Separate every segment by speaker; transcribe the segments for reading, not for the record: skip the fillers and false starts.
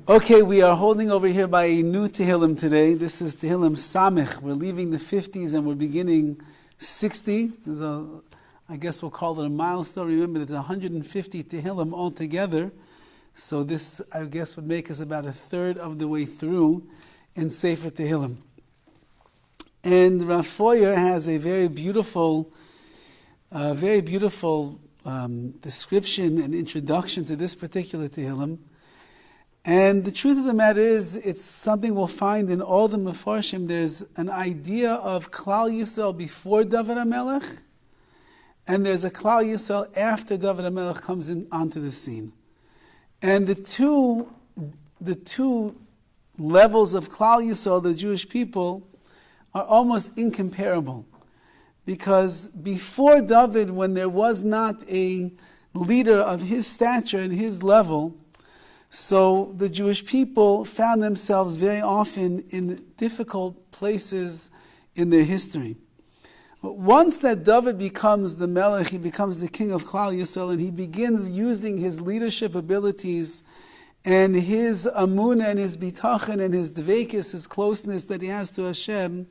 Speaker 1: Okay, we are holding over here by a new Tehillim today. This is Tehillim Samech. We're leaving the 50s and we're beginning 60. I guess we'll call it a milestone. Remember, there's 150 Tehillim altogether. So this, I guess, would make us about a third of the way through in Sefer Tehillim. And Rabbi has a very beautiful description and introduction to this particular Tehillim. And the truth of the matter is, it's something we'll find in all the Mefarshim. There's an idea of Klal Yisrael before Dovid HaMelech, and there's a Klal Yisrael after Dovid HaMelech comes onto the scene. And the two levels of Klal Yisrael, the Jewish people, are almost incomparable. Because before Dovid, when there was not a leader of his stature and his level, so the Jewish people found themselves very often in difficult places in their history. But once that Dovid becomes the Melech, he becomes the king of Klal Yisrael, and he begins using his leadership abilities and his amunah and his bitachon and his dveikis, his closeness that he has to Hashem,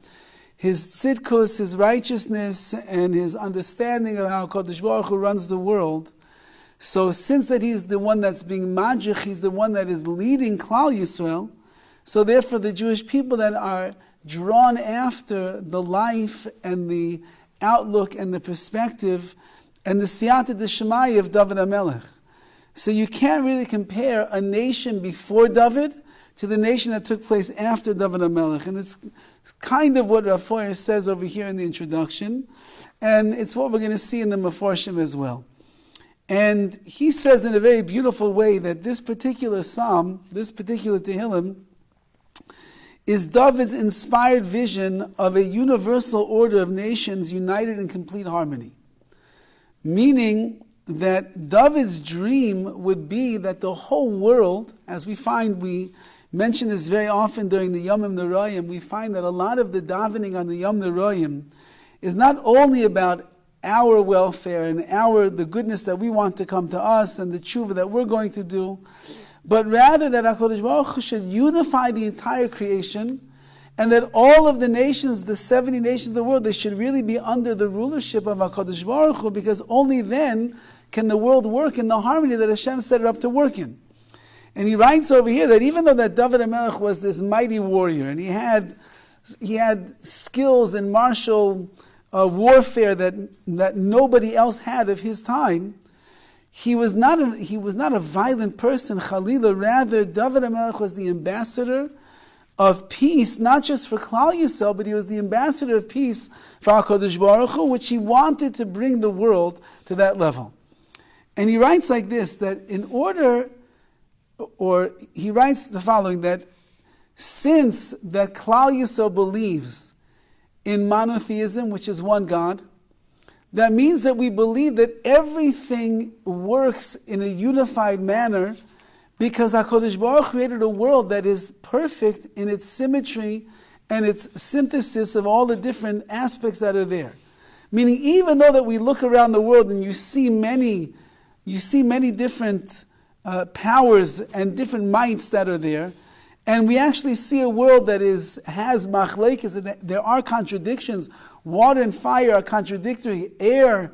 Speaker 1: his tzidkus, his righteousness, and his understanding of how Kodesh Baruch Hu runs the world. So since that he's the one that's being majich, he's the one that is leading Klal Yisrael, so therefore the Jewish people that are drawn after the life and the outlook and the perspective and the siyata d'shemaya of Dovid HaMelech. So you can't really compare a nation before Dovid to the nation that took place after Dovid HaMelech. And it's kind of what Rabbi says over here in the introduction, and it's what we're going to see in the Mefarshim as well. And he says in a very beautiful way that this particular psalm, this particular Tehillim, is David's inspired vision of a universal order of nations united in complete harmony. Meaning that David's dream would be that the whole world, as we mention this very often during the Yomim Noraim, we find that a lot of the davening on the Yom Noraim is not only about our welfare and the goodness that we want to come to us and the tshuva that we're going to do, but rather that HaKadosh Baruch Hu should unify the entire creation, and that all of the nations, the 70 nations of the world, they should really be under the rulership of HaKadosh Baruch Hu, because only then can the world work in the harmony that Hashem set it up to work in. And he writes over here that even though that Dovid HaMelech was this mighty warrior, and he had skills in martial warfare that nobody else had of his time, he was not a violent person, Chalila. Rather, Dovid HaMelech was the ambassador of peace, not just for Klal Yisrael, but he was the ambassador of peace for HaKadosh Baruch Hu, which he wanted to bring the world to that level. And he writes like this, that he writes the following, that since that Klal Yisrael believes in monotheism, which is one God, that means that we believe that everything works in a unified manner because HaKadosh Baruch created a world that is perfect in its symmetry and its synthesis of all the different aspects that are there. Meaning, even though that we look around the world and you see many different powers and different mights that are there, and we actually see a world that has machlekes, and there are contradictions. Water and fire are contradictory. Air,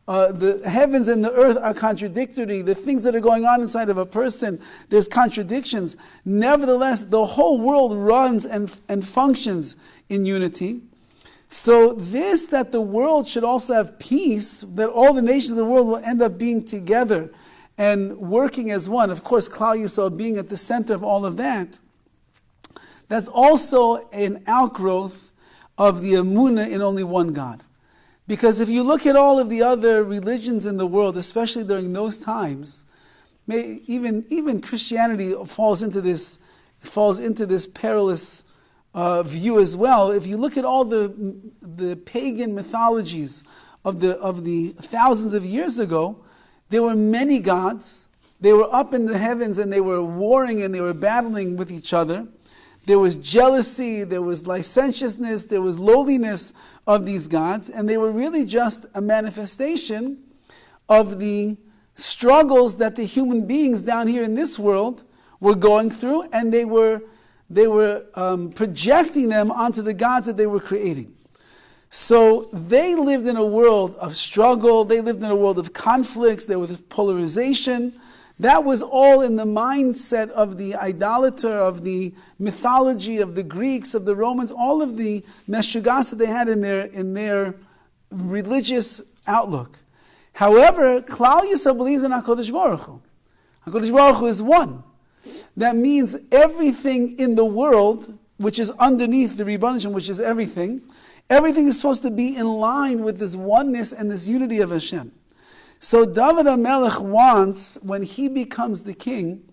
Speaker 1: the heavens and the earth are contradictory. The things that are going on inside of a person, there's contradictions. Nevertheless, the whole world runs and functions in unity. So that the world should also have peace, that all the nations of the world will end up being together and working as one. Of course, Klal Yisrael being at the center of all of that. That's also an outgrowth of the Amunah in only one God. Because if you look at all of the other religions in the world, especially during those times, even Christianity falls into this perilous view as well. If you look at all the pagan mythologies of the thousands of years ago, there were many gods. They were up in the heavens and they were warring and they were battling with each other. There was jealousy, there was licentiousness, there was lowliness of these gods, and they were really just a manifestation of the struggles that the human beings down here in this world were going through, and they were projecting them onto the gods that they were creating. So they lived in a world of struggle, they lived in a world of conflicts, there was polarization. That was all in the mindset of the idolater, of the mythology of the Greeks, of the Romans, all of the meshugas that they had in their religious outlook. However, Klal Yisrael believes in HaKadosh Baruch Hu. HaKadosh Baruch Hu is one. That means everything in the world, which is underneath the Rebbeinu Shem, which is everything is supposed to be in line with this oneness and this unity of Hashem. So David HaMelech wants, when he becomes the king,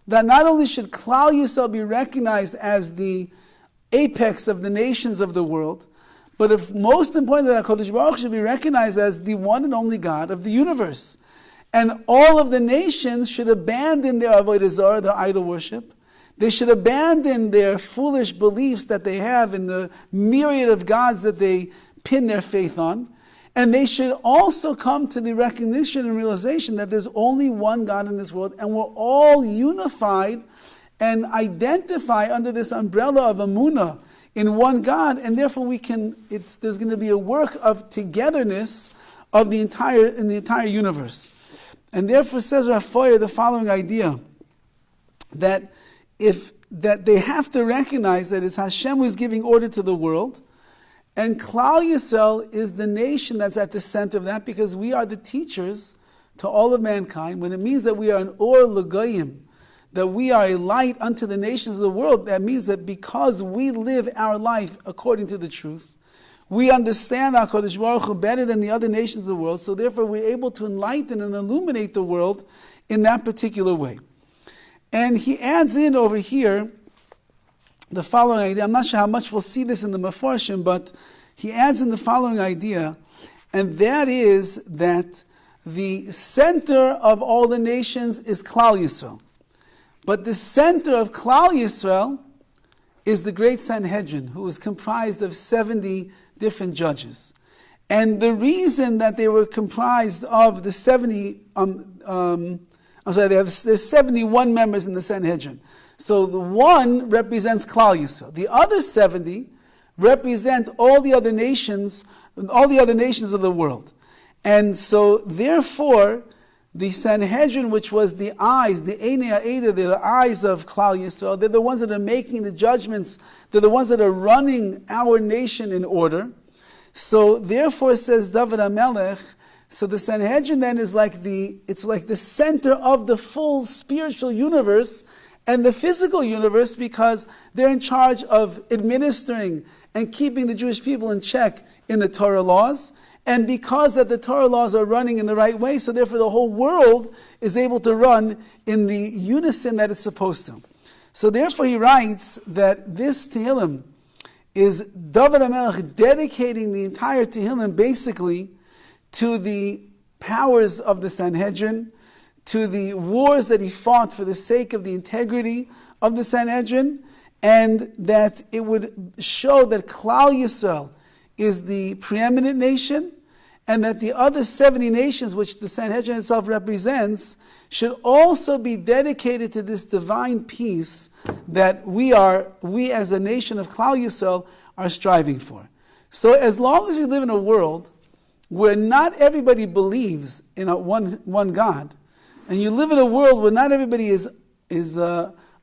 Speaker 1: that not only should Klal Yisrael be recognized as the apex of the nations of the world, but if most importantly, that HaKadosh Baruch Hu should be recognized as the one and only God of the universe. And all of the nations should abandon their avodah zarah, their idol worship. They should abandon their foolish beliefs that they have in the myriad of gods that they pin their faith on. And they should also come to the recognition and realization that there's only one God in this world, and we're all unified and identify under this umbrella of Amunah in one God, and therefore there's going to be a work of togetherness of the entire universe. And therefore says Rafoya the following idea, that they have to recognize that it's Hashem who is giving order to the world, and Klal Yisrael is the nation that's at the center of that, because we are the teachers to all of mankind. When it means that we are an or l'goyim, that we are a light unto the nations of the world, that means that because we live our life according to the truth, we understand HaKadosh Baruch Hu better than the other nations of the world, so therefore we're able to enlighten and illuminate the world in that particular way. And he adds in over here the following idea. I'm not sure how much we'll see this in the Mefarshim, but he adds in the following idea, and that is that the center of all the nations is Klal Yisrael. But the center of Klal Yisrael is the great Sanhedrin, who is comprised of 70 different judges. And the reason that they were comprised of the there's 71 members in the Sanhedrin. So the one represents Klal Yisrael. The other 70 represent all the other nations of the world. And so therefore, the Sanhedrin, which was the eyes, the Einei Ha'eda, they're the eyes of Klal Yisrael, they're the ones that are making the judgments, they're the ones that are running our nation in order. So therefore, says David HaMelech, so the Sanhedrin then is like the center of the full spiritual universe and the physical universe, because they're in charge of administering and keeping the Jewish people in check in the Torah laws. And because that the Torah laws are running in the right way, so therefore the whole world is able to run in the unison that it's supposed to. So therefore he writes that this Tehillim is David HaMelech dedicating the entire Tehillim basically to the powers of the Sanhedrin, to the wars that he fought for the sake of the integrity of the Sanhedrin, and that it would show that Klal Yisrael is the preeminent nation, and that the other 70 nations which the Sanhedrin itself represents should also be dedicated to this divine peace that we as a nation of Klal Yisrael are striving for. So as long as we live in a world where not everybody believes in one God, and you live in a world where not everybody is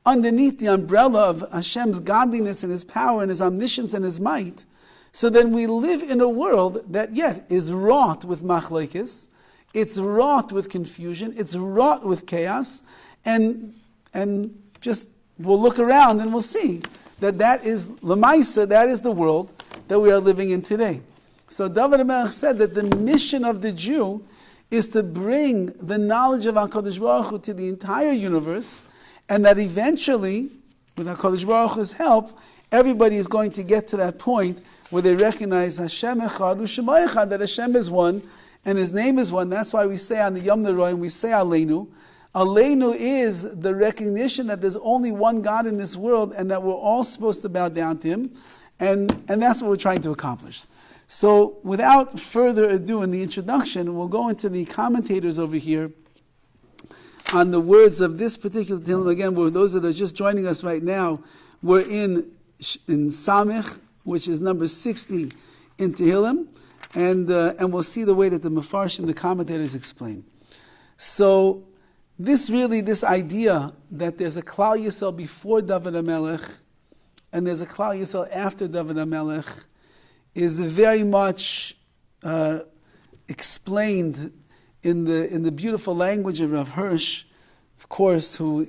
Speaker 1: underneath the umbrella of Hashem's godliness and His power and His omniscience and His might, so then we live in a world that yet is wrought with machlokes, it's wrought with confusion, it's wrought with chaos, and just we'll look around and we'll see that is Lamaisa, that is the world that we are living in today. So David HaMelech said that the mission of the Jew is to bring the knowledge of HaKadosh Baruch Hu to the entire universe, and that eventually, with HaKadosh Baruch Hu's help, everybody is going to get to that point where they recognize Hashem Echad, U'Shema Echad, that Hashem is one, and His name is one. That's why we say on the Yom Neroim, we say Aleinu. Aleinu is the recognition that there's only one God in this world, and that we're all supposed to bow down to Him, and that's what we're trying to accomplish. So without further ado in the introduction, we'll go into the commentators over here on the words of this particular Tehillim. Again, for those that are just joining us right now, we're in Samech, which is number 60 in Tehillim, and we'll see the way that the Mefarshim, the commentators, explain. So, this idea that there's a Klal Yisrael before David HaMelech, and there's a Klal Yisrael after David HaMelech, is very much explained in the beautiful language of Rav Hirsch, of course, who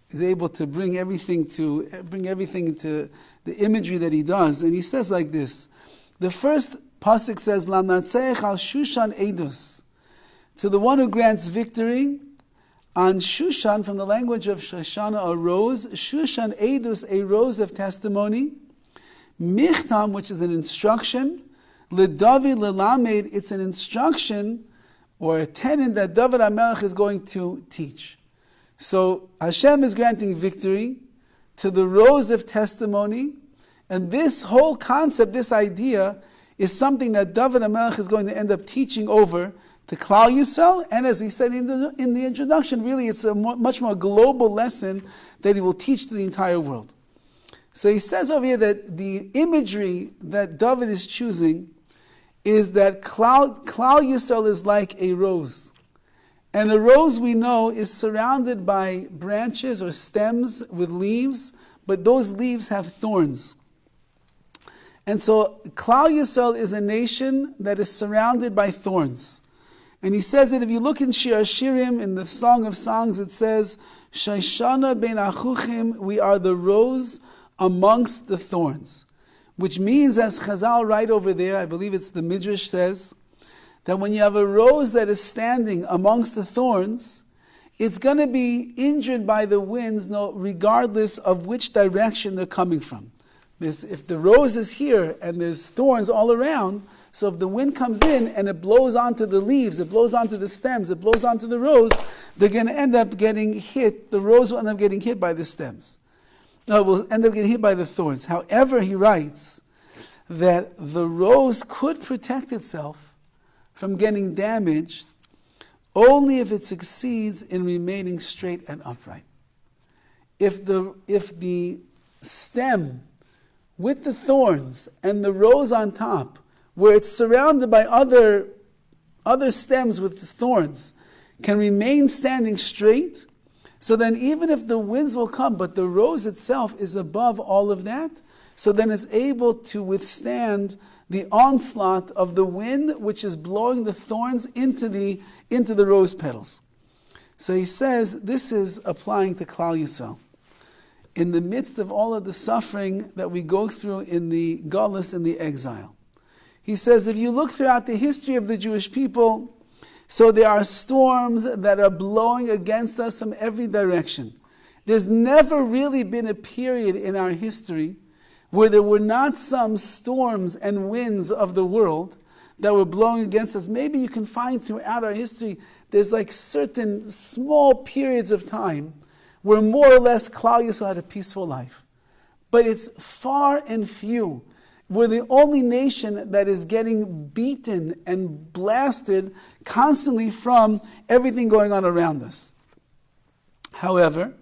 Speaker 1: is able to bring everything into the imagery that he does. And he says like this: the first pasuk says, "Lamnatzeich al Shushan Eidos," to the one who grants victory on Shushan, from the language of Shoshana, a rose. Shushan Eidos, a rose of testimony. Michtam, which is an instruction. LeDavid lelamed, it's an instruction or a tenet that David HaMelech is going to teach. So Hashem is granting victory to the rose of testimony, and this whole concept, this idea, is something that David HaMelech is going to end up teaching over to Klal Yisrael, and as we said in the introduction, really it's a much more global lesson that he will teach to the entire world. So he says over here that the imagery that David is choosing is that Klal Yisrael is like a rose. And a rose, we know, is surrounded by branches or stems with leaves, but those leaves have thorns. And so Klal Yisrael is a nation that is surrounded by thorns. And he says that if you look in Shir Shirim, in the Song of Songs, it says, Shaishana ben achuchim, we are the rose amongst the thorns. Which means, as Chazal write over there, I believe it's the Midrash says, that when you have a rose that is standing amongst the thorns, it's going to be injured by the winds, regardless of which direction they're coming from. If the rose is here and there's thorns all around, so if the wind comes in and it blows onto the leaves, it blows onto the stems, it blows onto the rose, they're going to end up getting hit. The rose will end up getting hit by the stems. No, it will end up getting hit by the thorns. However, he writes that the rose could protect itself from getting damaged only if it succeeds in remaining straight and upright. If the stem with the thorns and the rose on top, where it's surrounded by other stems with thorns, can remain standing straight, so then even if the winds will come, but the rose itself is above all of that, so then it's able to withstand the onslaught of the wind, which is blowing the thorns into the rose petals. So he says this is applying to Klal Yisrael. In the midst of all of the suffering that we go through in the Galus, in the exile. He says if you look throughout the history of the Jewish people, so there are storms that are blowing against us from every direction. There's never really been a period in our history where there were not some storms and winds of the world that were blowing against us. Maybe you can find throughout our history, there's like certain small periods of time where more or less Klal Yisrael had a peaceful life. But it's far and few. We're the only nation that is getting beaten and blasted constantly from everything going on around us. However,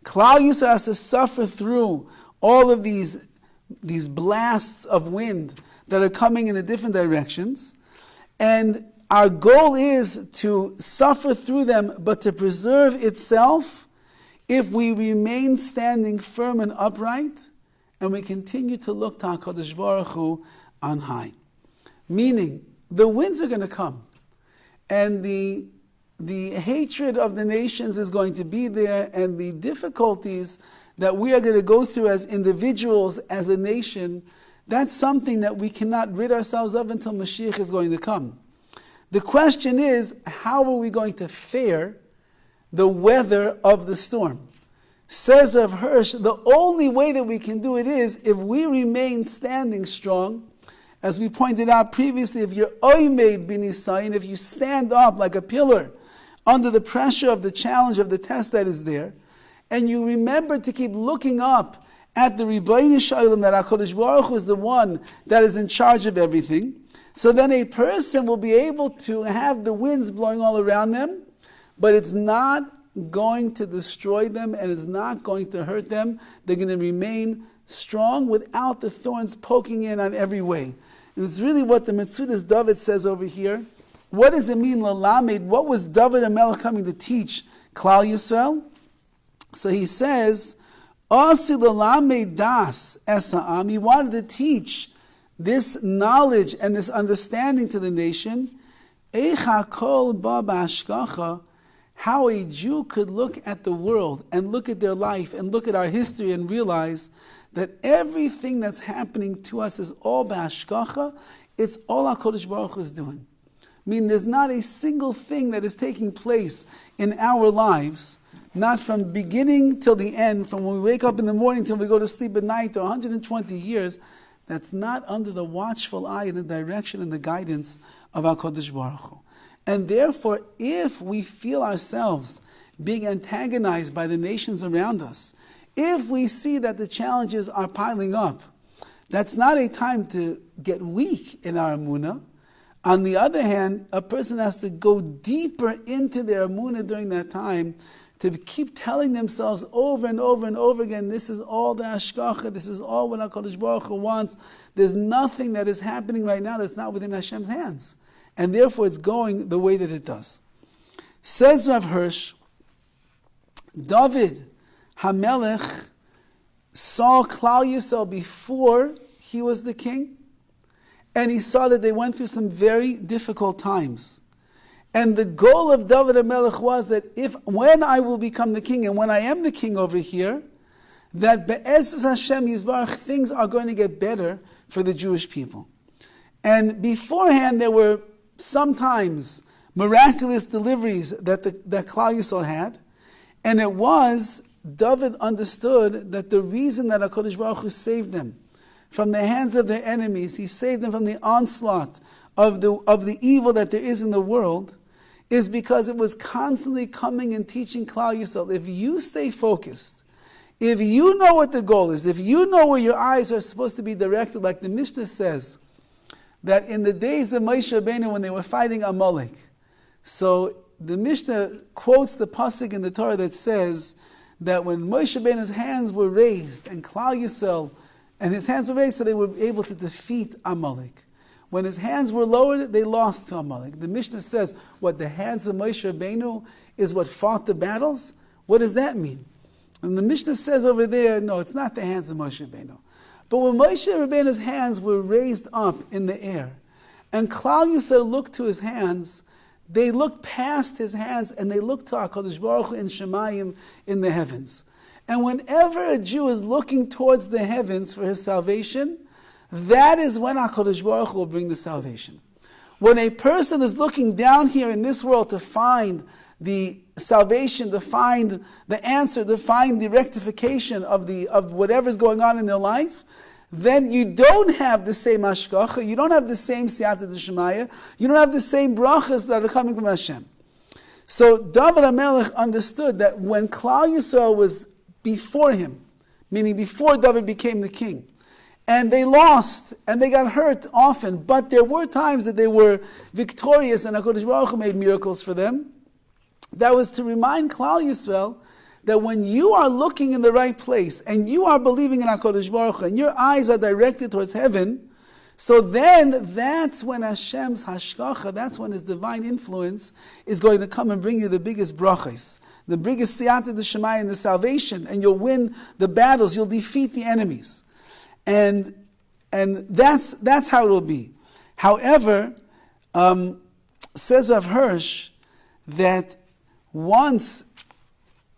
Speaker 1: Klal Yisrael has to suffer through all of these blasts of wind that are coming in the different directions. And our goal is to suffer through them, but to preserve itself if we remain standing firm and upright, and we continue to look to HaKadosh Baruch Hu on high. Meaning, the winds are going to come, and the hatred of the nations is going to be there, and the difficulties that we are going to go through as individuals, as a nation, that's something that we cannot rid ourselves of until Mashiach is going to come. The question is, how are we going to fare the weather of the storm? Says Rav Hirsch, the only way that we can do it is if we remain standing strong. As we pointed out previously, if you're oimed b'nisayin, if you stand up like a pillar under the pressure of the challenge of the test that is there, and you remember to keep looking up at the Rebbeinu Shalom, that HaKadosh Baruch Hu is the one that is in charge of everything, so then a person will be able to have the winds blowing all around them, but it's not going to destroy them and is not going to hurt them. They're going to remain strong without the thorns poking in on every way. And it's really what the Metzudas Dovid says over here. What does it mean, Lalamed? What was Dovid HaMelech coming to teach Klal Yisrael? So he says, Asi Lalamed das es ha'am. He wanted to teach this knowledge and this understanding to the nation. Eicha kol ba b'hashgacha. How a Jew could look at the world and look at their life and look at our history and realize that everything that's happening to us is all b'hashgacha. It's all HaKadosh Baruch Hu is doing. I mean, there's not a single thing that is taking place in our lives, not from beginning till the end, from when we wake up in the morning till we go to sleep at night, or 120 years, that's not under the watchful eye and the direction and the guidance of HaKadosh Baruch Hu. And therefore, if we feel ourselves being antagonized by the nations around us, if we see that the challenges are piling up, that's not a time to get weak in our emunah. On the other hand, a person has to go deeper into their emunah during that time to keep telling themselves over and over and over again, this is all the hashgacha, this is all what HaKadosh Baruch Hu wants. There's nothing that is happening right now that's not within Hashem's hands. And therefore it's going the way that it does. Says Rav Hirsch, Dovid HaMelech saw Klal Yisrael before he was the king, and he saw that they went through some very difficult times. And the goal of Dovid HaMelech was that when I will become the king, and when I am the king over here, that Be'ezus Hashem Yisbarach, things are going to get better for the Jewish people. And beforehand, there were sometimes miraculous deliveries that Klal Yisrael had, and it was, David understood that the reason that HaKadosh Baruch Hu saved them from the hands of their enemies, he saved them from the onslaught of the evil that there is in the world, is because it was constantly coming and teaching Klal Yisrael. If you stay focused, if you know what the goal is, if you know where your eyes are supposed to be directed, like the Mishnah says, that in the days of Moshe Rabbeinu when they were fighting Amalek, so the Mishnah quotes the pasuk in the Torah that says that when Moshe Rabbeinu's hands were raised and Klal Yisrael, and his hands were raised so they were able to defeat Amalek. When his hands were lowered, they lost to Amalek. The Mishnah says, what, the hands of Moshe Rabbeinu is what fought the battles? What does that mean? And the Mishnah says over there, no, it's not the hands of Moshe Rabbeinu. But when Moshe Rabbeinu's hands were raised up in the air, and Klal Yisrael looked to his hands, they looked past his hands and they looked to HaKadosh Baruch Hu in Shemayim in the heavens. And whenever a Jew is looking towards the heavens for his salvation, that is when HaKadosh Baruch Hu will bring the salvation. When a person is looking down here in this world to find the salvation, to find the answer, to find the rectification of whatever's going on in their life, then you don't have the same hashgacha, you don't have the same siyata d'shemaya, you don't have the same brachas that are coming from Hashem. So Dovid HaMelech understood that when Klal Yisrael was before him, meaning before David became the king, and they lost, and they got hurt often, but there were times that they were victorious, and HaKadosh Baruch Hu made miracles for them. That was to remind Klal Yisrael that when you are looking in the right place, and you are believing in HaKadosh Baruch Hu, and your eyes are directed towards heaven, so then that's when Hashem's hashgacha, that's when His divine influence is going to come and bring you the biggest brachas, the biggest siyata d'shemaya and the salvation, and you'll win the battles, you'll defeat the enemies. And that's how it will be. However, says Rav Hirsch that once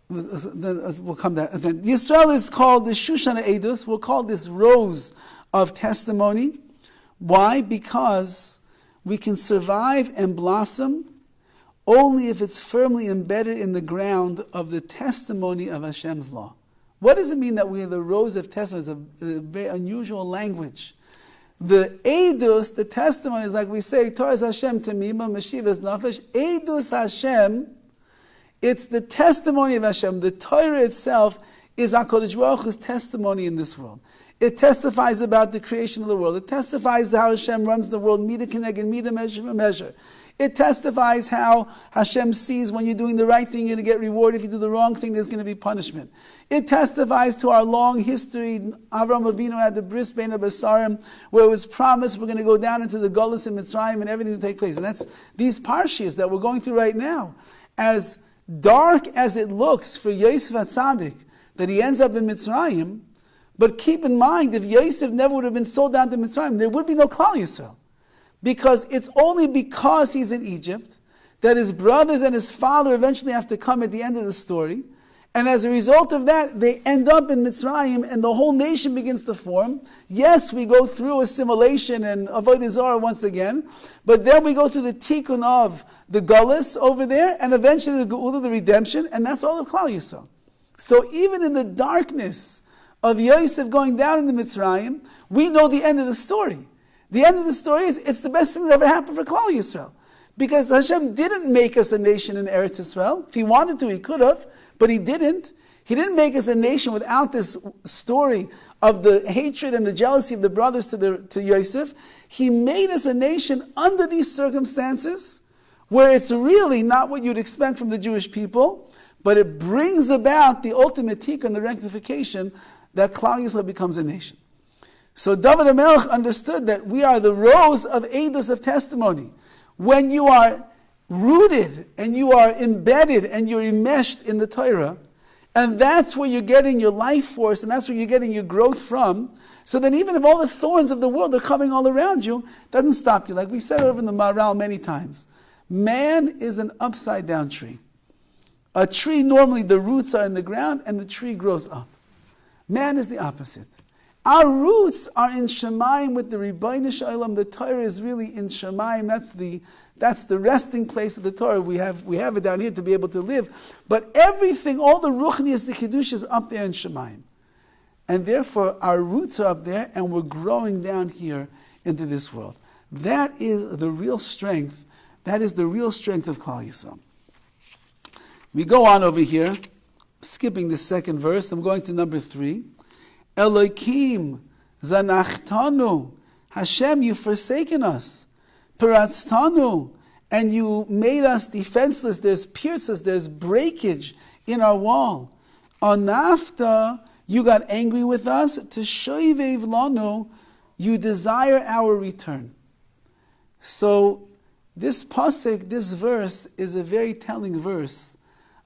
Speaker 1: we'll come to that. Then Yisrael is called the Shushan Edus. We'll call this rose of testimony. Why? Because we can survive and blossom only if it's firmly embedded in the ground of the testimony of Hashem's law. What does it mean that we are the rose of testimony? It's a very unusual language. The Edus, the testimony, is like we say, Torah Hashem Temima, Meshivas Nafesh. Edus Hashem, it's the testimony of Hashem. The Torah itself is HaKadosh Baruch Hu's testimony in this world. It testifies about the creation of the world. It testifies how Hashem runs the world, meter connected, meter measure for measure. It testifies how Hashem sees when you're doing the right thing, you're going to get reward. If you do the wrong thing, there's going to be punishment. It testifies to our long history. Avraham Avinu had the bris bein habasarim, where it was promised we're going to go down into the Golus in Mitzrayim and everything will take place. And that's these parshas that we're going through right now. As dark as it looks for Yosef HaTzadik, that he ends up in Mitzrayim, but keep in mind, if Yosef never would have been sold down to Mitzrayim, there would be no Klal Yisrael. Because it's only because he's in Egypt that his brothers and his father eventually have to come at the end of the story. And as a result of that, they end up in Mitzrayim and the whole nation begins to form. Yes, we go through assimilation and Avodah Zarah once again, but then we go through the tikkun of the Gullus over there and eventually the Geula, the redemption, and that's all of Klal Yisrael. So even in the darkness of Yosef going down into Mitzrayim, we know the end of the story. The end of the story is it's the best thing that ever happened for Klal Yisrael. Because Hashem didn't make us a nation in Eretz Yisrael. If he wanted to, he could have, but he didn't. He didn't make us a nation without this story of the hatred and the jealousy of the brothers to Yosef. He made us a nation under these circumstances where it's really not what you'd expect from the Jewish people, but it brings about the ultimate tikkun, the rectification, that Klal Yisrael becomes a nation. So Dovid HaMelech understood that we are the rows of edus of testimony. When you are rooted and you are embedded and you're enmeshed in the Torah, and that's where you're getting your life force and that's where you're getting your growth from, so then even if all the thorns of the world are coming all around you, it doesn't stop you. Like we said over in the Maharal many times, man is an upside down tree. A tree, normally the roots are in the ground and the tree grows up. Man is the opposite. Our roots are in Shemayim with the Ribbono Shel Olam. The Torah is really in Shemayim. That's the resting place of the Torah. We have it down here to be able to live. But everything, all the Ruchnius, the Kiddush is up there in Shemayim. And therefore, our roots are up there and we're growing down here into this world. That is the real strength. That is the real strength of Klal Yisrael. We go on over here, skipping the second verse. I'm going to number 3. Elokim zanachtanu, Hashem, you've forsaken us. Peratztanu, and you made us defenseless. There's pierces, there's breakage in our wall. Anafta, you got angry with us. Teshoivev lanu, you desire our return. So this pasuk, this verse, is a very telling verse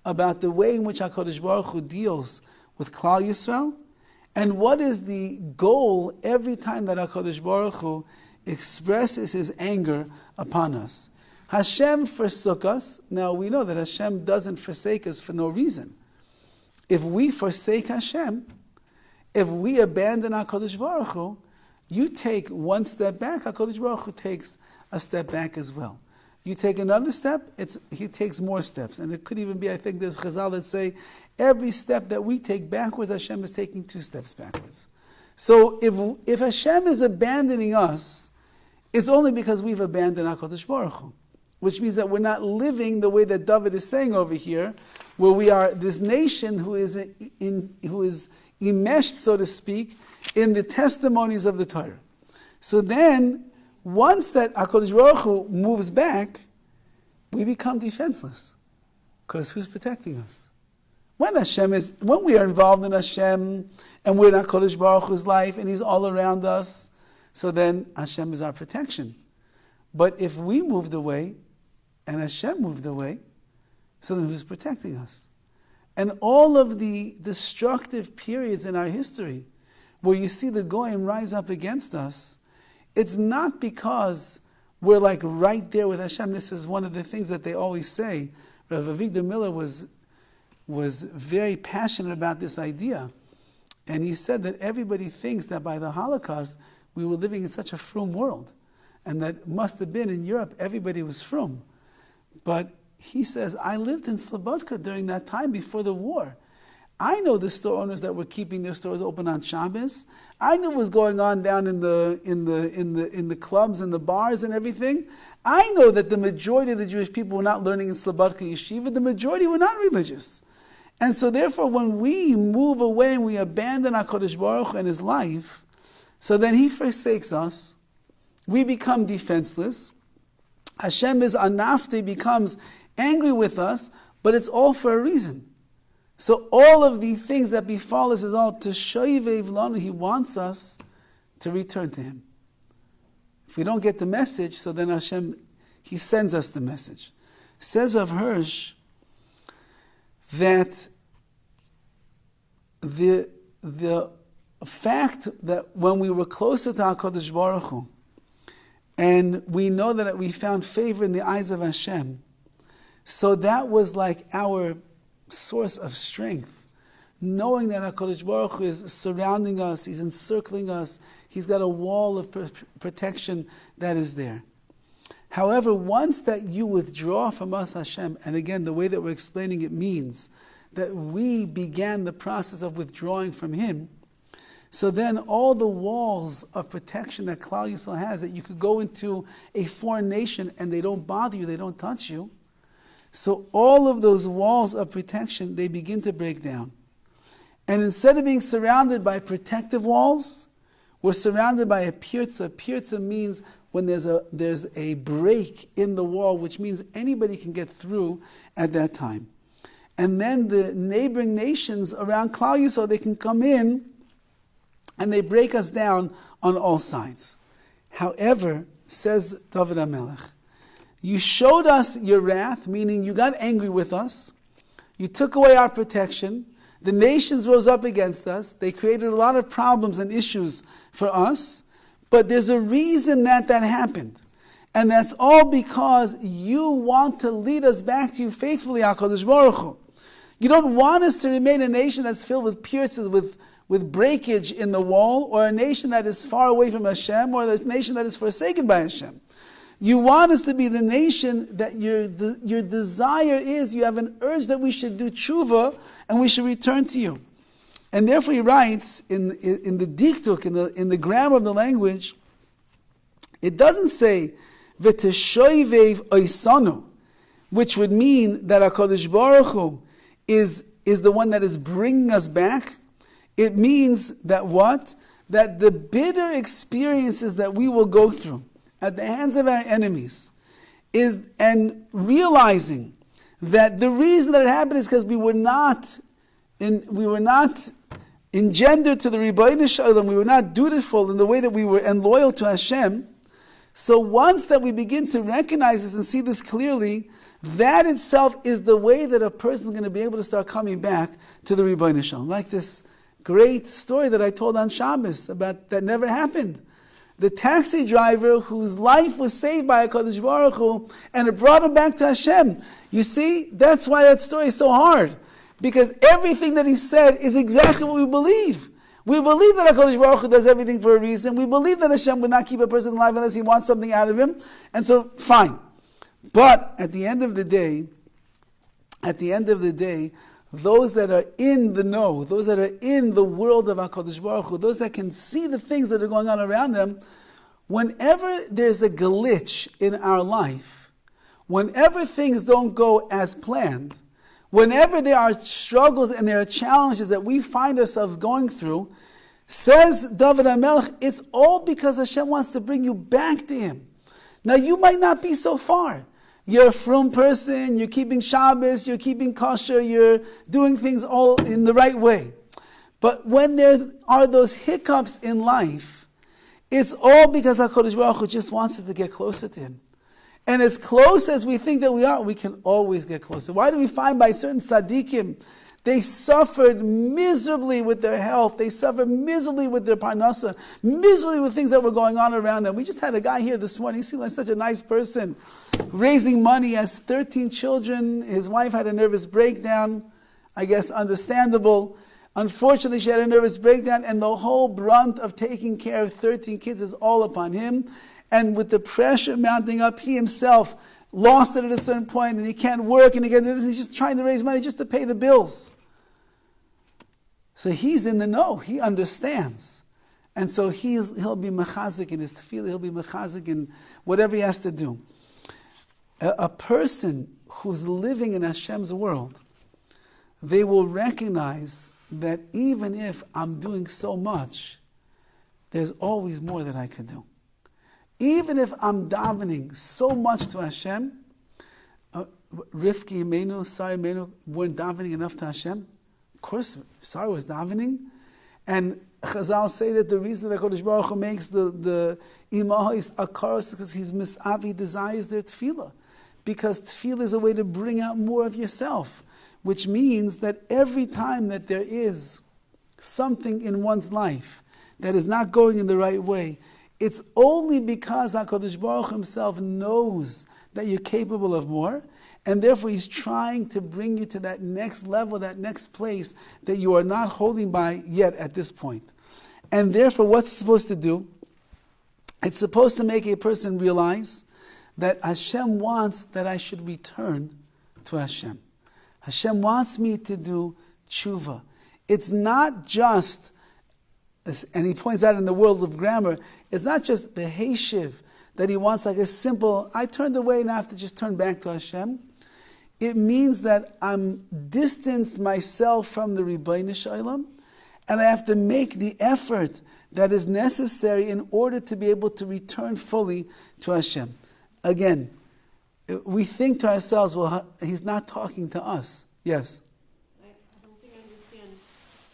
Speaker 1: about the way in which HaKadosh Baruch Hu deals with Klal Yisrael. And what is the goal every time that HaKadosh Baruch Hu expresses his anger upon us? Hashem forsook us. Now we know that Hashem doesn't forsake us for no reason. If we forsake Hashem, if we abandon HaKadosh Baruch Hu, you take one step back, HaKadosh Baruch Hu takes a step back as well. You take another step, he takes more steps. And it could even be, I think there's Chazal that say, every step that we take backwards, Hashem is taking 2 steps backwards. So if Hashem is abandoning us, it's only because we've abandoned HaKadosh Baruch Hu, which means that we're not living the way that Dovid is saying over here, where we are this nation who is enmeshed, so to speak, in the testimonies of the Torah. So then, once that HaKadosh Baruch Hu moves back, we become defenseless. Because who's protecting us? When we are involved in Hashem, and we're in HaKadosh Baruch Hu's life, and He's all around us, so then Hashem is our protection. But if we moved away, and Hashem moved away, so then who's protecting us? And all of the destructive periods in our history, where you see the Goyim rise up against us, it's not because we're like right there with Hashem. This is one of the things that they always say. Rav Avigdor Miller was very passionate about this idea. And he said that everybody thinks that by the Holocaust, we were living in such a frum world. And that must have been in Europe, everybody was frum. But he says, I lived in Slobodka during that time before the war. I know the store owners that were keeping their stores open on Shabbos. I knew what was going on down in the clubs and the bars and everything. I know that the majority of the Jewish people were not learning in Slobodka Yeshiva. The majority were not religious. And so therefore, when we move away and we abandon HaKadosh Baruch Hu and His life, so then He forsakes us, we become defenseless, Hashem is anafte, becomes angry with us, but it's all for a reason. So all of the things that befall us is all to shoyvev lanu. He wants us to return to Him. If we don't get the message, so then Hashem, He sends us the message. Says Rav Hirsch that the fact that when we were closer to HaKadosh Baruch Hu, and we know that we found favor in the eyes of Hashem, so that was like our source of strength, knowing that HaKadosh Baruch Hu is surrounding us, He's encircling us, He's got a wall of protection that is there. However, once that you withdraw from us, Hashem, and again, the way that we're explaining it means that we began the process of withdrawing from Him, so then all the walls of protection that Klal Yisrael has, that you could go into a foreign nation and they don't bother you, they don't touch you, so all of those walls of protection, they begin to break down. And instead of being surrounded by protective walls, we're surrounded by a pirza. Pirza means when there's a break in the wall, which means anybody can get through at that time. And then the neighboring nations around Klal Yisrael, they can come in and they break us down on all sides. However, says Dovid HaMelech, you showed us your wrath, meaning you got angry with us. You took away our protection. The nations rose up against us. They created a lot of problems and issues for us. But there's a reason that happened. And that's all because you want to lead us back to you faithfully, HaKadosh Baruch Hu. You don't want us to remain a nation that's filled with pierces, with breakage in the wall, or a nation that is far away from Hashem, or a nation that is forsaken by Hashem. You want us to be the nation that your desire is, you have an urge that we should do tshuva and we should return to you. And therefore he writes in the diktuk, in the grammar of the language, it doesn't say v'teshoivev oisanu, which would mean that HaKadosh Baruch Hu is the one that is bringing us back. It means that what? That the bitter experiences that we will go through at the hands of our enemies and realizing that the reason that it happened is because we were not engendered to the Rebbeinu Shalom, we were not dutiful in the way that we were and loyal to Hashem. So once that we begin to recognize this and see this clearly, that itself is the way that a person is going to be able to start coming back to the Rebbeinu Shalom. Like this great story that I told on Shabbos about that never happened. The taxi driver whose life was saved by HaKadosh Baruch Hu, and it brought him back to Hashem. You see, that's why that story is so hard. Because everything that he said is exactly what we believe. We believe that HaKadosh Baruch Hu does everything for a reason. We believe that Hashem would not keep a person alive unless He wants something out of him. And so, fine. But at the end of the day, those that are in the know, those that are in the world of HaKadosh Baruch Hu, those that can see the things that are going on around them, whenever there's a glitch in our life, whenever things don't go as planned, whenever there are struggles and there are challenges that we find ourselves going through, says Dovid HaMelech, it's all because Hashem wants to bring you back to Him. Now you might not be so far. You're a frum person, you're keeping Shabbos, you're keeping kosher, you're doing things all in the right way. But when there are those hiccups in life, it's all because HaKadosh Baruch Hu just wants us to get closer to Him. And as close as we think that we are, we can always get closer. Why do we find by certain tzaddikim, they suffered miserably with their health, they suffered miserably with their parnasa, miserably with things that were going on around them. We just had a guy here this morning, he seemed like such a nice person, raising money, has 13 children, his wife had a nervous breakdown, I guess understandable. Unfortunately, she had a nervous breakdown, and the whole brunt of taking care of 13 kids is all upon him. And with the pressure mounting up, he himself lost it at a certain point, and he can't work, and he's just trying to raise money just to pay the bills. So he's in the know, he understands. And so he'll be mechazik in his tefillah, he'll be mechazik in whatever he has to do. A person who's living in Hashem's world, they will recognize that even if I'm doing so much, there's always more that I could do. Even if I'm davening so much to Hashem, Rivki Imenu, Sarah Imenu weren't davening enough to Hashem. Of course, Sarah was davening. And Chazal say that the reason that Kodesh Baruch Hu makes the Imahos Akaros is because he's Misav, he desires their tefillah. Because tefillah is a way to bring out more of yourself. Which means that every time that there is something in one's life that is not going in the right way, it's only because HaKadosh Baruch Hu himself knows that you're capable of more, and therefore he's trying to bring you to that next level, that next place that you are not holding by yet at this point. And therefore what's it supposed to do? It's supposed to make a person realize that Hashem wants that I should return to Hashem. Hashem wants me to do tshuva. It's not just, and he points out in the world of grammar, it's not just beheshiv, that he wants like a simple, I turned away and I have to just turn back to Hashem. It means that I'm distanced myself from the Ribbono Shel Olam, and I have to make the effort that is necessary in order to be able to return fully to Hashem. Again, we think to ourselves, well, he's not talking to us. Yes?
Speaker 2: I don't think I understand.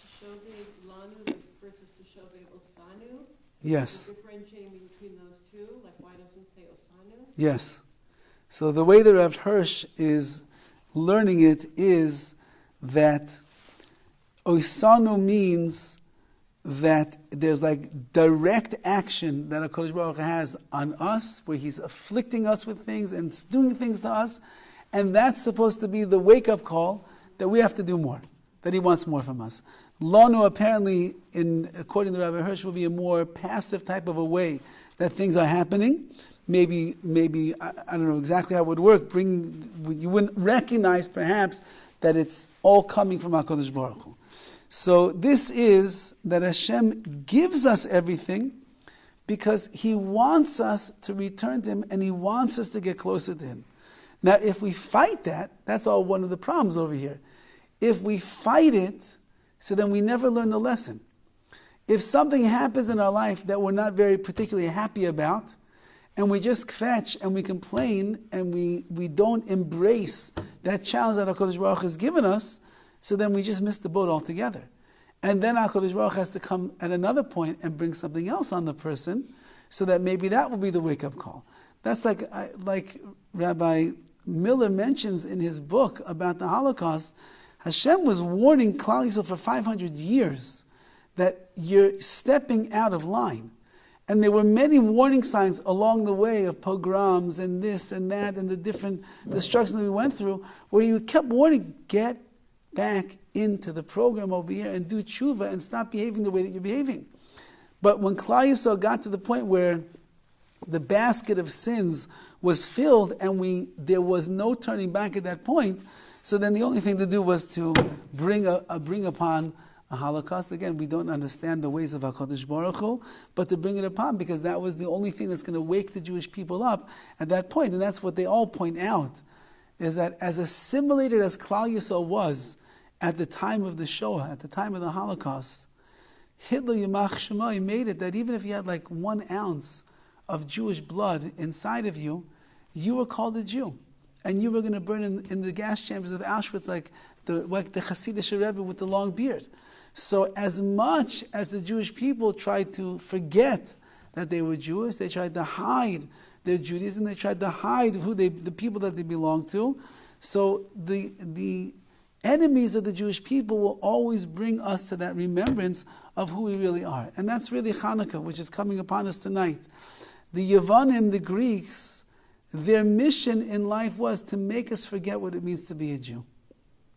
Speaker 2: Teshuve Lanu versus Teshuve Osanu.
Speaker 1: Yes.
Speaker 2: Differentiating between those two, like why doesn't it say Osanu?
Speaker 1: Yes. So the way that Rav Hirsch is learning it is that Osanu means that there's like direct action that HaKadosh Baruch Hu has on us, where he's afflicting us with things and doing things to us, and that's supposed to be the wake-up call that we have to do more, that he wants more from us. Lanu apparently, according to Rabbi Hirsch, will be a more passive type of a way that things are happening. Maybe I don't know exactly how it would work. You wouldn't recognize perhaps that it's all coming from HaKadosh Baruch Hu. So this is that Hashem gives us everything because he wants us to return to him and he wants us to get closer to him. Now if we fight that, that's all one of the problems over here. If we fight it, so then we never learn the lesson. If something happens in our life that we're not very particularly happy about, and we just kvetch and we complain and we don't embrace that challenge that HaKadosh Baruch Hu has given us, so then we just miss the boat altogether. And then HaKadosh Baruch Hu has to come at another point and bring something else on the person, so that maybe that will be the wake-up call. That's like Rabbi Miller mentions in his book about the Holocaust. Hashem was warning Klal Yisrael for 500 years that you're stepping out of line. And there were many warning signs along the way of pogroms and this and that and the different destruction that we went through, where he kept warning, get back into the program over here and do tshuva and stop behaving the way that you're behaving. But when Klal Yisrael got to the point where the basket of sins was filled and there was no turning back at that point, so then the only thing to do was to bring upon a Holocaust. Again, we don't understand the ways of HaKadosh Baruch Hu, but to bring it upon, because that was the only thing that's going to wake the Jewish people up at that point. And that's what they all point out, is that as assimilated as Klal Yisrael was at the time of the Shoah, at the time of the Holocaust, Hitler, Yimach Shema, he made it that even if you had like 1 ounce of Jewish blood inside of you, you were called a Jew. And you were going to burn in the gas chambers of Auschwitz like the Hasidic Rebbe with the long beard. So as much as the Jewish people tried to forget that they were Jewish, they tried to hide their Judaism, they tried to hide the people that they belonged to. So the enemies of the Jewish people will always bring us to that remembrance of who we really are. And that's really Hanukkah, which is coming upon us tonight. The Yevanim, the Greeks, their mission in life was to make us forget what it means to be a Jew.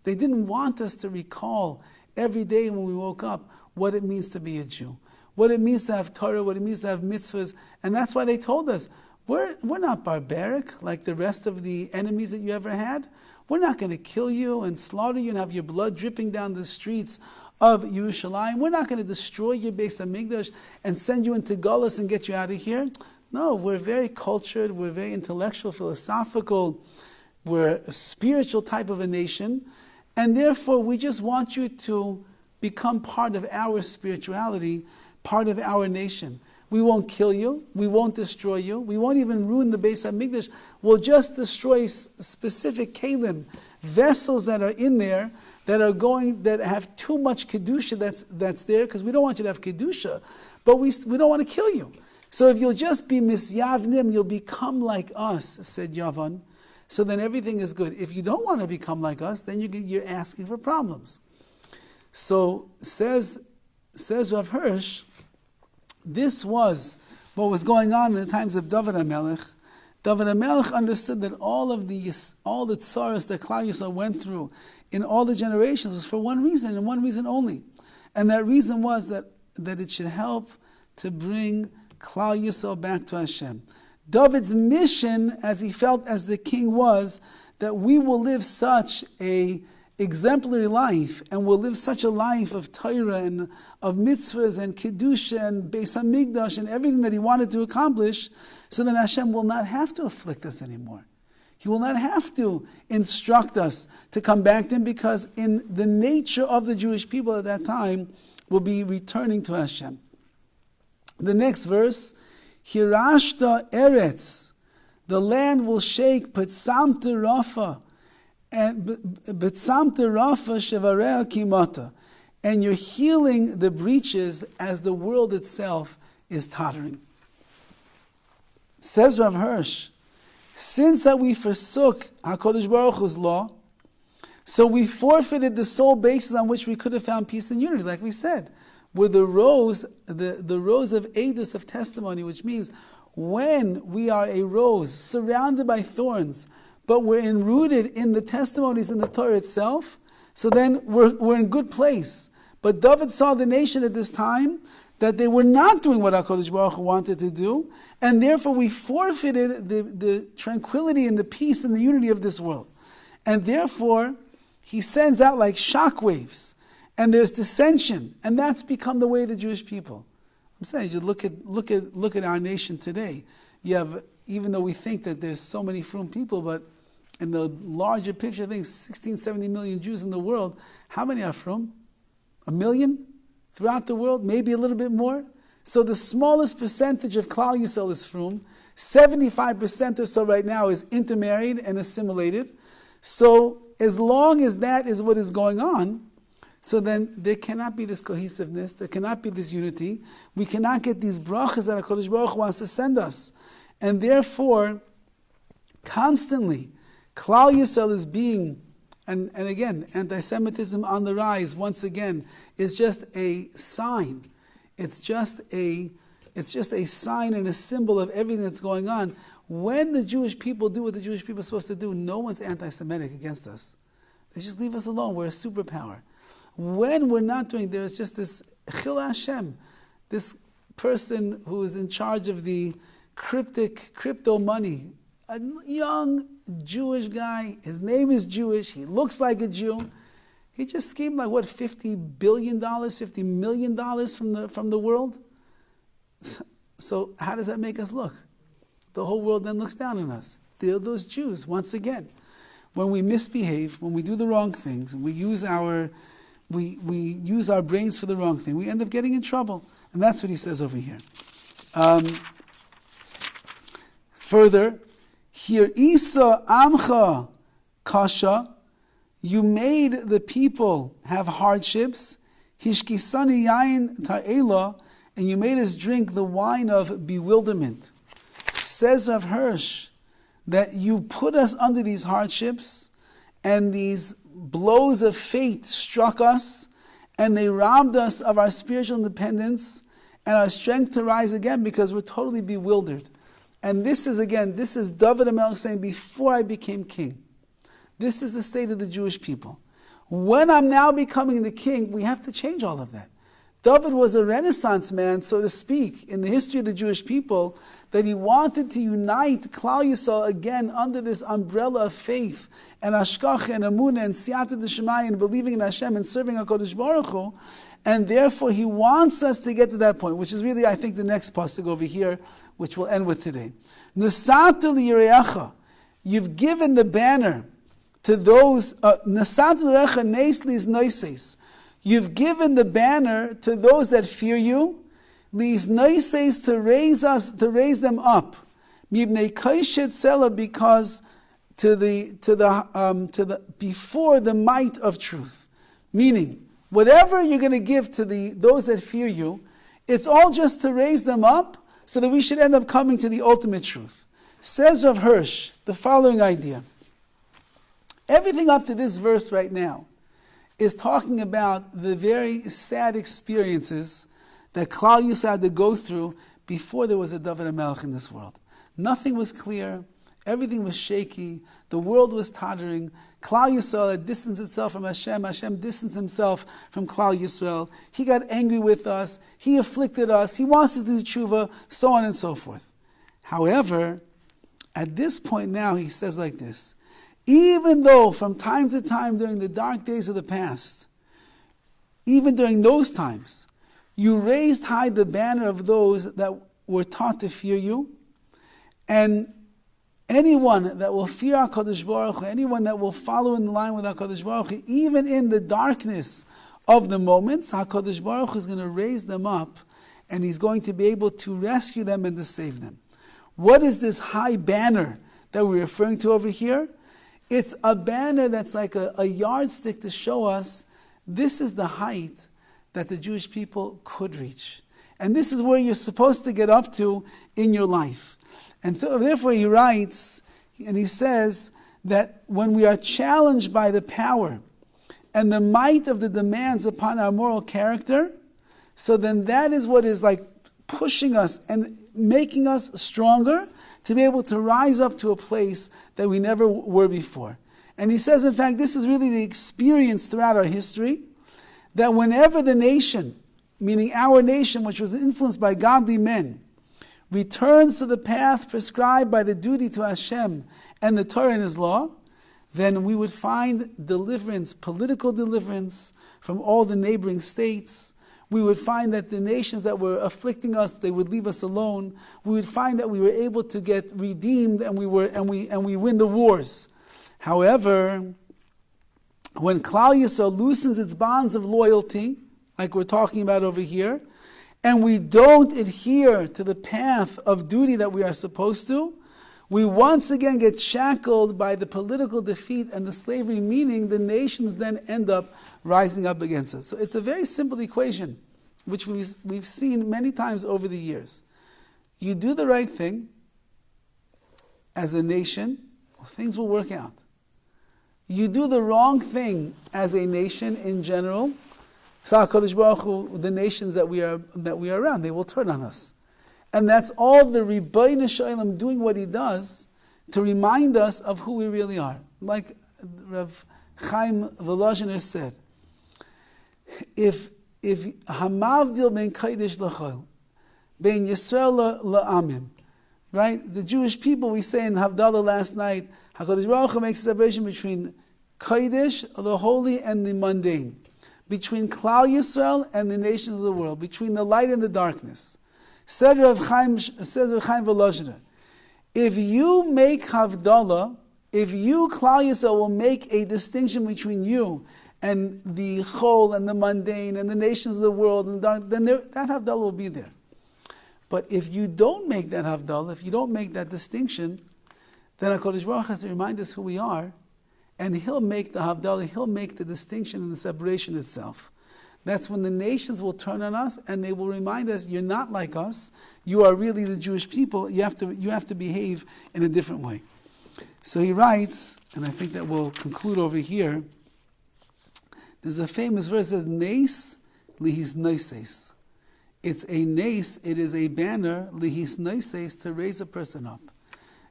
Speaker 1: They didn't want us to recall every day when we woke up what it means to be a Jew, what it means to have Torah, what it means to have mitzvahs. And that's why they told us, we're not barbaric like the rest of the enemies that you ever had. We're not going to kill you and slaughter you and have your blood dripping down the streets of Yerushalayim. We're not going to destroy your Beis HaMikdash and send you into Golus and get you out of here. No, we're very cultured, we're very intellectual, philosophical, we're a spiritual type of a nation, and therefore we just want you to become part of our spirituality, part of our nation. We won't kill you. We won't destroy you. We won't even ruin the Beis HaMikdash. We'll just destroy specific kelim, vessels that are in there that have too much kedusha that's there, because we don't want you to have kedusha, but we don't want to kill you. So if you'll just be misyavnim, you'll become like us, said Yavan. So then everything is good. If you don't want to become like us, then you're asking for problems. So says Rav Hirsch, this was what was going on in the times of Dovid HaMelech. Dovid HaMelech understood that all the tsaras that Klal Yisrael went through in all the generations was for one reason and one reason only. And that reason was that it should help to bring Klal Yisrael back to Hashem. David's mission, as he felt as the king, was that we will live such a exemplary life, and will live such a life of Torah and of mitzvahs and kedusha and Beis HaMikdash and everything that he wanted to accomplish, so that Hashem will not have to afflict us anymore. He will not have to instruct us to come back to him, because in the nature of the Jewish people at that time will be returning to Hashem. The next verse, Hirashta Eretz, the land will shake, Petsamte Rafa, and Betsamte Rafa Shevareha Kimata, and you're healing the breaches as the world itself is tottering. Says Rav Hirsch, since that we forsook HaKadosh Baruch Hu's law, so we forfeited the sole basis on which we could have found peace and unity, like we said, were the rows of edus, of testimony, which means when we are a rose surrounded by thorns, but we're enrooted in the testimonies in the Torah itself, so then we're in good place. But David saw the nation at this time that they were not doing what HaKadosh Baruch Hu wanted to do, and therefore we forfeited the tranquility and the peace and the unity of this world. And therefore, he sends out like shockwaves, and there's dissension, and that's become the way of the Jewish people. I'm saying, you look at our nation today. You have, even though we think that there's so many frum people, but in the larger picture, I think 16, 17 million Jews in the world, how many are frum? 1 million? Throughout the world, maybe a little bit more. So the smallest percentage of Klal Yisrael is frum. 75% or so right now is intermarried and assimilated. So as long as that is what is going on, so then there cannot be this cohesiveness, there cannot be this unity. We cannot get these brachas that HaKadosh Baruch Hu wants to send us. And therefore, constantly, Klal Yisrael is being, and again, anti-Semitism on the rise, once again, is just a sign. It's just a sign and a symbol of everything that's going on. When the Jewish people do what the Jewish people are supposed to do, no one's anti-Semitic against us. They just leave us alone. We're a superpower. When we're not doing, there's just this Chil Hashem, this person who is in charge of the crypto money, a young Jewish guy, his name is Jewish, he looks like a Jew. He just schemed like $50 billion, $50 million from the world. So how does that make us look? The whole world then looks down on us. They're those Jews, once again. When we misbehave, when we do the wrong things, and we use our brains for the wrong thing, we end up getting in trouble. And that's what he says over here. Further, here, Isa Amcha Kasha, you made the people have hardships. Hishkisani Yain Ta'ela, and you made us drink the wine of bewilderment. Says Rav Hirsch that you put us under these hardships, and these blows of fate struck us, and they robbed us of our spiritual independence and our strength to rise again, because we're totally bewildered. And this is Dovid HaMelech saying, before I became king, this is the state of the Jewish people. When I'm now becoming the king, we have to change all of that. David was a Renaissance man, so to speak, in the history of the Jewish people, that he wanted to unite Klal Yisrael again under this umbrella of faith and Hashkacha and Amunah and Siyata D'Shemaya and believing in Hashem and serving HaKadosh Baruch Hu. And therefore he wants us to get to that point, which is really, I think, the next pasuk over here, which we'll end with today. Nesata liyireacha, you've given the banner to those, Nesata liyireacha neis lis noises, you've given the banner to those that fear you, These noises to raise them up. Mibnei kaishet sela, because to the before the might of truth. Meaning, whatever you're going to give to those that fear you, it's all just to raise them up so that we should end up coming to the ultimate truth. Says Rav Hirsch the following idea. Everything up to this verse right now is talking about the very sad experiences that Klal Yisrael had to go through before there was a Dovid HaMelech in this world. Nothing was clear. Everything was shaky. The world was tottering. Klal Yisrael had distanced itself from Hashem. Hashem distanced himself from Klal Yisrael. He got angry with us. He afflicted us. He wants us to do tshuva, so on and so forth. However, at this point now, he says like this. Even though from time to time during the dark days of the past, even during those times, you raised high the banner of those that were taught to fear you, and anyone that will fear HaKadosh Baruch Hu, anyone that will follow in line with HaKadosh Baruch Hu, even in the darkness of the moments, HaKadosh Baruch Hu is going to raise them up, and He's going to be able to rescue them and to save them. What is this high banner that we're referring to over here? It's a banner that's like a yardstick to show us this is the height that the Jewish people could reach. And this is where you're supposed to get up to in your life. And therefore he writes, and he says that when we are challenged by the power and the might of the demands upon our moral character, so then that is what is like pushing us and making us stronger to be able to rise up to a place that we never were before. And he says, in fact, this is really the experience throughout our history, that whenever the nation, meaning our nation, which was influenced by godly men, returns to the path prescribed by the duty to Hashem and the Torah and His law, then we would find deliverance, political deliverance from all the neighboring states. We would find that the nations that were afflicting us, they would leave us alone. We would find that we were able to get redeemed, and we win the wars. However, when Klal Yisrael loosens its bonds of loyalty, like we're talking about over here, and we don't adhere to the path of duty that we are supposed to, we once again get shackled by the political defeat and the slavery, meaning the nations then end up rising up against us. So it's a very simple equation, which we've seen many times over the years. You do the right thing as a nation, things will work out. You do the wrong thing as a nation in general, so HaKadosh Baruch Hu, the nations that we are around, they will turn on us. And that's all the Rabbi Shalom doing what he does to remind us of who we really are. Like Rav Chaim Volozhin has said, if Hamavdil ben Kaidish L'chol, ben Yisrael La'amim, right? The Jewish people, we say in Havdalah last night, HaKadosh Baruch Hu makes a separation between Kaidish, the holy, and the mundane, between Klal Yisrael and the nations of the world, between the light and the darkness. Said Rav Chaim Volozhin, if you make Havdalah, if you, Klal Yisrael, will make a distinction between you and the chol and the mundane and the nations of the world, and then that Havdalah will be there. But if you don't make that Havdalah, if you don't make that distinction, then HaKadosh Baruch Hu has to remind us who we are, and He'll make the Havdalah, He'll make the distinction and the separation itself. That's when the nations will turn on us, and they will remind us, you're not like us, you are really the Jewish people, you have to behave in a different way. So he writes, and I think that we'll conclude over here, there's a famous verse that says, Neis lihis noises. It's a nace, it is a banner, lihis noises, to raise a person up.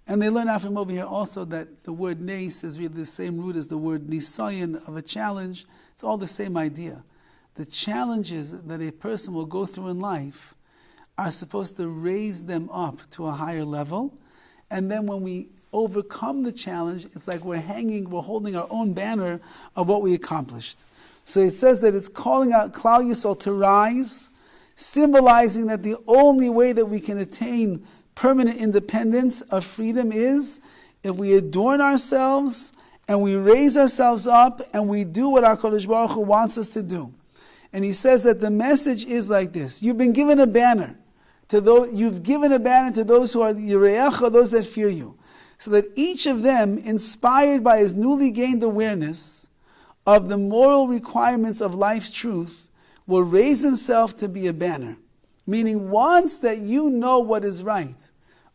Speaker 1: And they learn out from over here also that the word nace is really the same root as the word nisayan, of a challenge. It's all the same idea. The challenges that a person will go through in life are supposed to raise them up to a higher level. And then when we overcome the challenge, it's like we're holding our own banner of what we accomplished. So it says that it's calling out Klal Yisrael to rise, symbolizing that the only way that we can attain permanent independence of freedom is if we adorn ourselves and we raise ourselves up and we do what HaKadosh Baruch Hu wants us to do. And he says that the message is like this. You've been given a banner. You've given a banner to those who are Yireacha, those that fear you. So that each of them, inspired by his newly gained awareness of the moral requirements of life's truth, will raise himself to be a banner. Meaning once that you know what is right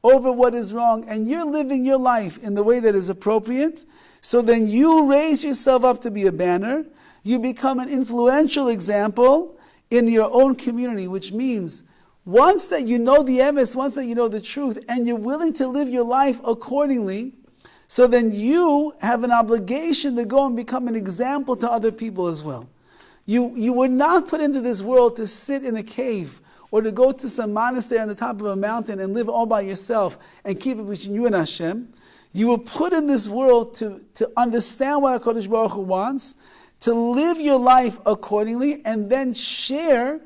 Speaker 1: over what is wrong, and you're living your life in the way that is appropriate, so then you raise yourself up to be a banner, you become an influential example in your own community, which means once that you know the emes, once that you know the truth, and you're willing to live your life accordingly, so then you have an obligation to go and become an example to other people as well. You were not put into this world to sit in a cave or to go to some monastery on the top of a mountain and live all by yourself and keep it between you and Hashem. You were put in this world to understand what HaKadosh Baruch Hu wants, to live your life accordingly, and then share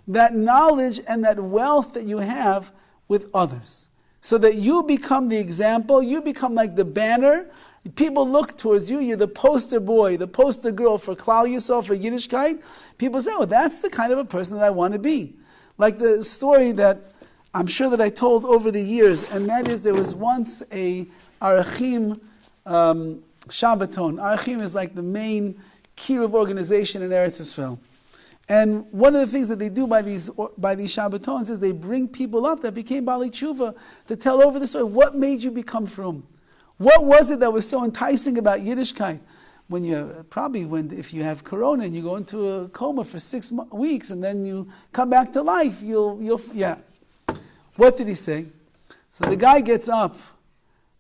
Speaker 1: that knowledge and that wealth that you have with others. So that you become the example, you become like the banner. People look towards you, you're the poster boy, the poster girl for Klal Yisrael, for Yiddishkeit. People say, oh, that's the kind of a person that I want to be. Like the story that I'm sure that I told over the years, and that is there was once a Arachim Shabbaton. Arachim is like the main Kiruv organization in Eretz Yisrael. And one of the things that they do by these Shabbatons is they bring people up that became Bali Tshuva to tell over the story. What made you become frum? What was it that was so enticing about Yiddishkeit? If you have corona and you go into a coma for 6 weeks and then you come back to life, What did he say? So the guy gets up.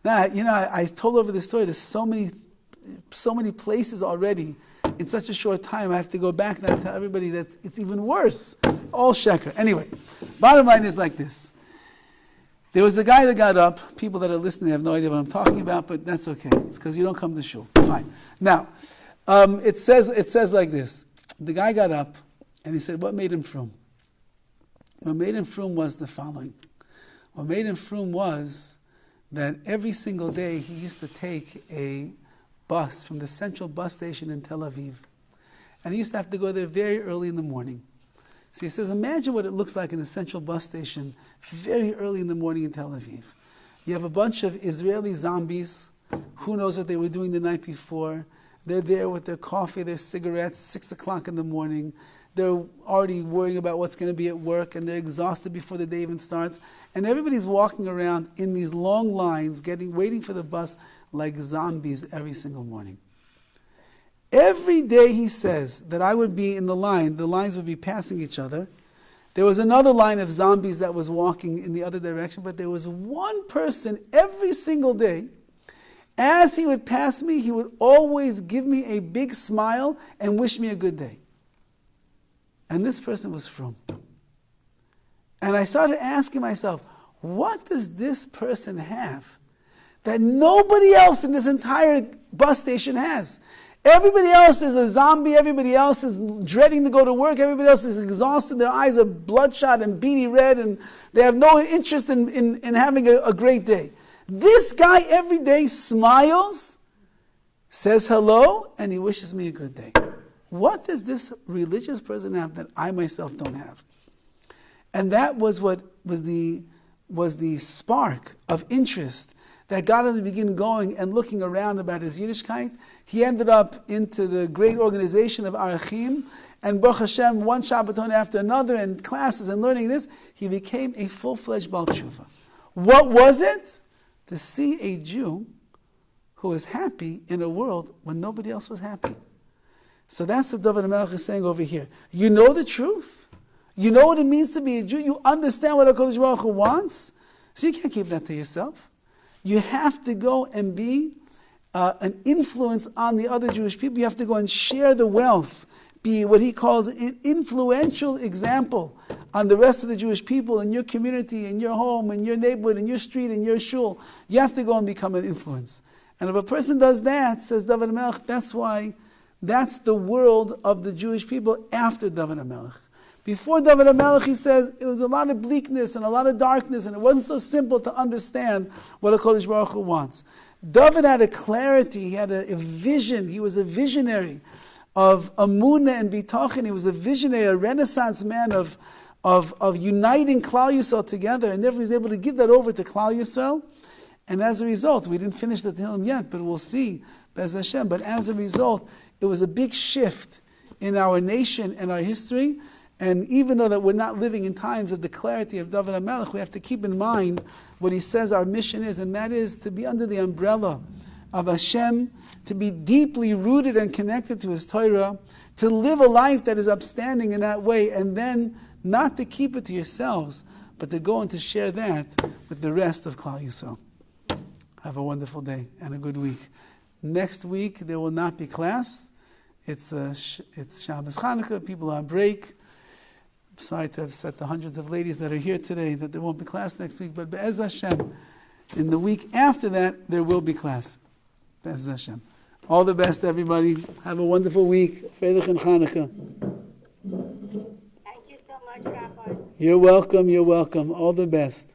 Speaker 1: Now, I told over the story. There's so many places already. In such a short time, I have to go back now and tell everybody that it's even worse. All sheker. Anyway, bottom line is like this. There was a guy that got up. People that are listening have no idea what I'm talking about, but that's okay. It's because you don't come to shul. Fine. Now, it says like this. The guy got up and he said, what made him frum? What made him frum was the following. What made him frum was that every single day he used to take a bus from the central bus station in Tel Aviv. And he used to have to go there very early in the morning. So he says, imagine what it looks like in the central bus station very early in the morning in Tel Aviv. You have a bunch of Israeli zombies. Who knows what they were doing the night before? They're there with their coffee, their cigarettes, 6 o'clock in the morning. They're already worrying about what's going to be at work, and they're exhausted before the day even starts. And everybody's walking around in these long lines, waiting for the bus like zombies every single morning. Every day he says that I would be in the lines would be passing each other. There was another line of zombies that was walking in the other direction, but there was one person every single day. As he would pass me, he would always give me a big smile and wish me a good day. And this person was frum. And I started asking myself, what does this person have that nobody else in this entire bus station has? Everybody else is a zombie, everybody else is dreading to go to work, everybody else is exhausted, their eyes are bloodshot and beady red, and they have no interest in having a great day. This guy every day smiles, says hello, and he wishes me a good day. What does this religious person have that I myself don't have? And that was what was the spark of interest that got him to begin going and looking around about his Yiddishkeit. He ended up into the great organization of Arachim, and Baruch Hashem, one Shabbaton after another, and classes and learning this, he became a full-fledged Baal Tshuva. What was it? To see a Jew who was happy in a world when nobody else was happy. So that's what Dovid HaMelech is saying over here. You know the truth. You know what it means to be a Jew. You understand what HaKadosh Baruch Hu wants. So you can't keep that to yourself. You have to go and be an influence on the other Jewish people. You have to go and share the wealth. Be what he calls an influential example on the rest of the Jewish people in your community, in your home, in your neighborhood, in your street, in your shul. You have to go and become an influence. And if a person does that, says Dovid HaMelech, that's the world of the Jewish people after Dovid HaMelech. Before Dovid HaMelech, he says, it was a lot of bleakness and a lot of darkness, and it wasn't so simple to understand what HaKadosh Baruch Hu wants. David had a clarity, he had a vision, he was a visionary of Amunah and Bitachon. He was a visionary, a Renaissance man of uniting Klal Yisrael together, and therefore he was able to give that over to Klal Yisrael. And as a result, we didn't finish the Tehillim yet, but we'll see, Be'ez Hashem. But as a result, it was a big shift in our nation and our history. And even though that we're not living in times of the clarity of David HaMelech, we have to keep in mind what he says our mission is, and that is to be under the umbrella of Hashem, to be deeply rooted and connected to His Torah, to live a life that is upstanding in that way, and then not to keep it to yourselves, but to go and to share that with the rest of Klal Yisrael. Have a wonderful day and a good week. Next week there will not be class. It's Shabbos Chanukah. People are on break. I'm sorry to have said the hundreds of ladies that are here today that there won't be class next week, but Be'ez Hashem, in the week after that, there will be class. Be'ez Hashem. All the best, everybody. Have a wonderful week. Freilich and Chanukah.
Speaker 3: Thank you so much, Rabbi.
Speaker 1: You're welcome. You're welcome. All the best.